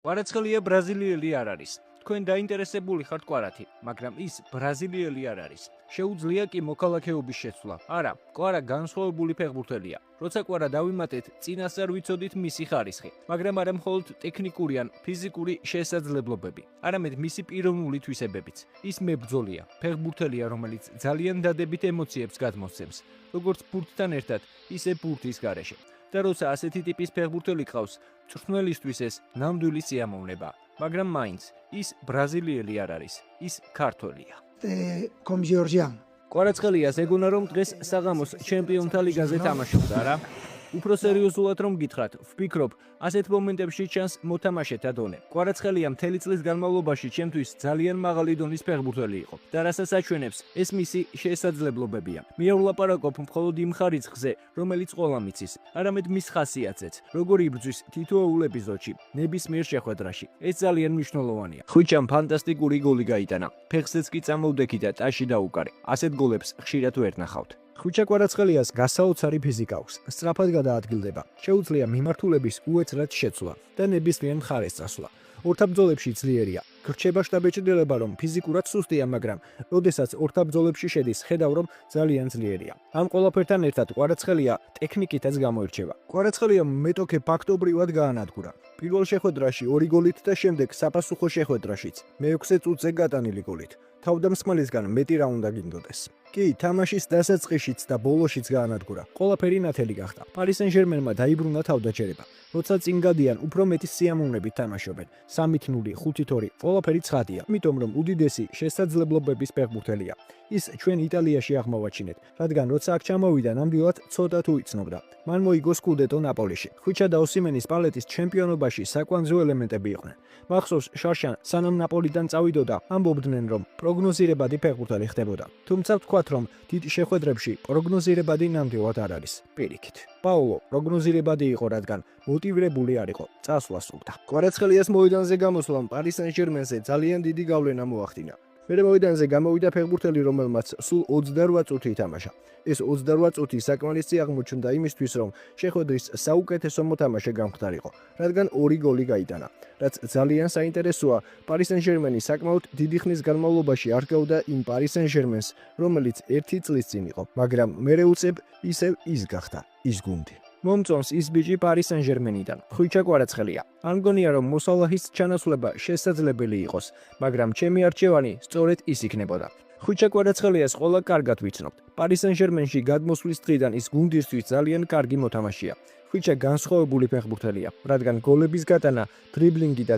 კვარაცხელია ბრაზილიელი არ არის. თქვენ დაინტერესებული ხართ კვარათი, მაგრამ ის ბრაზილიელი არ არის. შეუძლია კი მოქალაქეობის შეცვლა. არა, კვარა განსხვავებული ფეხბურთელია. როცა კვარა დავიმატეთ, წინასწარ ვიცოდით მისი ხარისხი, მაგრამ არა მხოლოდ ტექნიკური ან ფიზიკური შესაძლებლობები, არამედ მისი პიროვნული თვისებებიც. ის მებრძოლია, ფეხბურთელია, რომელიც ძალიან დადებით ემოციებს გადმოსცემს, როგორც ბურთთან ერთად, ისე ბურთის გარეშე. და როცა ასეთი ტიპის ფეხბურთელი ყავს, მწვრთნელისთვის ეს ნამდვილი სიამოვნება. მაგრამ მაინც ის ბრაზილიელი არ არის, ის ქართველია. Comme Georgien. კვარაცხელიას ეგონა რომ დღეს საღამოს ჩემპიონთა ლიგაზე თამაშობდა რა. უფრო სერიოზულად რომ გითხრათ, ვფიქრობ, ასეთ მომენტებში ჩანს მოთამაშეთა დონე. კვარაცხელია მთელი წლის განმავლობაში ჩემთვის ძალიან მაღალი დონის ფეხბურთელი იყო და რასაც აჩვენებს, ეს მისი შესაძლებლობებია. მე არ ვლაპარაკობ მხოლოდ იმ ხარისხზე, რომელიც ყველა მიცის, არამედ მის ხასიათზეც, როგორი იბრძვის თითოეულ ეპიზოდში, ნებისმიერ შეხვედრაში. ეს ძალიან მნიშვნელოვანია. ხვიჩამ ფანტასტიკური გოლი გაიტანა. ფეხზეც კი წამოვდექი და ტაში დაუკარე. ასეთ გოლებს ხშირად ვერ ნახავთ. ხვიჩა კვარაცხელიას გასაოცარი ფიზიკა აქვს, სწრაფად გადაადგილდება. შეუძლია მიმართულების უეცრად შეცვლა და ნებისმიერ მხარეს წასვლა. ორთაბრძოლებში ძლიერია. გრჩება შტაბეჭდილება, რომ ფიზიკურად სუსტია, მაგრამ როდესაც ორთაბრძოლებში შედის, ხედავ რომ ძალიან ძლიერია. ამ ყველაფერთან ერთად კვარაცხელია ტექნიკითაც გამოირჩევა. კვარაცხელია მეტოქე ფაქტობრივად გაანადგურა. პირველ შეხვედრაში 2 გოლით და შემდეგ საპასუხო შეხვედრაშიც მე-6 წუთზე გატანილი გოლით. თავდამსხმელისგან მეტი რა უნდა გინდოდეს. კი, თამაშის დასაწყისშიც და ბოლოშიც გაანადგურა. ყველაფერი ნათელი გახდა. პარი სენ-ჟერმენმა დაიბრუნა თავდაჭერება. როცა წინ გადიან, უფრო მეტი სიამოვნებით თამაშობენ. 3-0, 5-2, ყველაფერი ცხადია. იმიტომ რომ უდიდესი შესაძლებლობების ფეხბურთელია. ის ჩვენ იტალიაში აღმოვაჩინეთ, რადგან როცა აქ ჩამოვიდა, ნამდვილად ცოტა თუ იცნობდა. მან მოიგო სკუდეტო ნაპოლიში. ხვიჩა და ოსიმენის პალეტის ჩემპიონობაში საკვანძო ელემენტები იყვნენ. მახსოვს, შარშან სანამ ნაპოლიდან წავიდოდა, ამბობდნენ რომ პროგნოზირებადი ფეხბურთელი ხდებოდა. თუმცა ვთქვათ, რომ დიდ შეხვედრებში პროგნოზირებადი ნამდვილად არ არის. პირიქით. პაულო პროგნოზირებადი იყო, რადგან მოტივირებული არ იყო, წასვლა სურდა. კვარაცხელიას მოედანზე გამოსვლამ პარი სენ-ჟერმენზე ძალიან დიდი გავლენა მოახდინა. მერე მოედანზე გამოვიდა ფეხბურთელი, რომელმაც სულ 28 წუთი ითამაშა. ეს 28 წუთი საკმარისი აღმოჩნდა იმისთვის, რომ შეხვედრის საუკეთესო მოთამაშე გამხდარიყო, რადგან 2 გოლი გაიტანა. რაც ძალიან საინტერესოა, პარი სენ-ჟერმენი საკმაოდ დიდი ხნის განმავლობაში არ გავდა იმ პარი სენ-ჟერმენს, რომელიც 1 წლის წინ იყო, მაგრამ მერე უწებ ისევ ის გახდა, ის გუნდი. მომწონს ის ბიჭი პარი სენ-ჟერმენიდან, ხვიჩა კვარაცხელია. არ მგონია რომ მოსალაჰის ჩანაცვლება შესაძლებელი იყოს, მაგრამ ჩემი არჩევანი სწორედ ის იქნებოდა. ხვიჩა კვარაცხელიას ყველა კარგად ვიცნობთ. პარი სენ-ჟერმენში გადმოსვლის დღიდან ის გუნდისთვის ძალიან კარგი მოთამაშეა. ხვიჩა განსხვავებული ფეხბურთელია, რადგან გოლების გატანა, დრიბლინგი და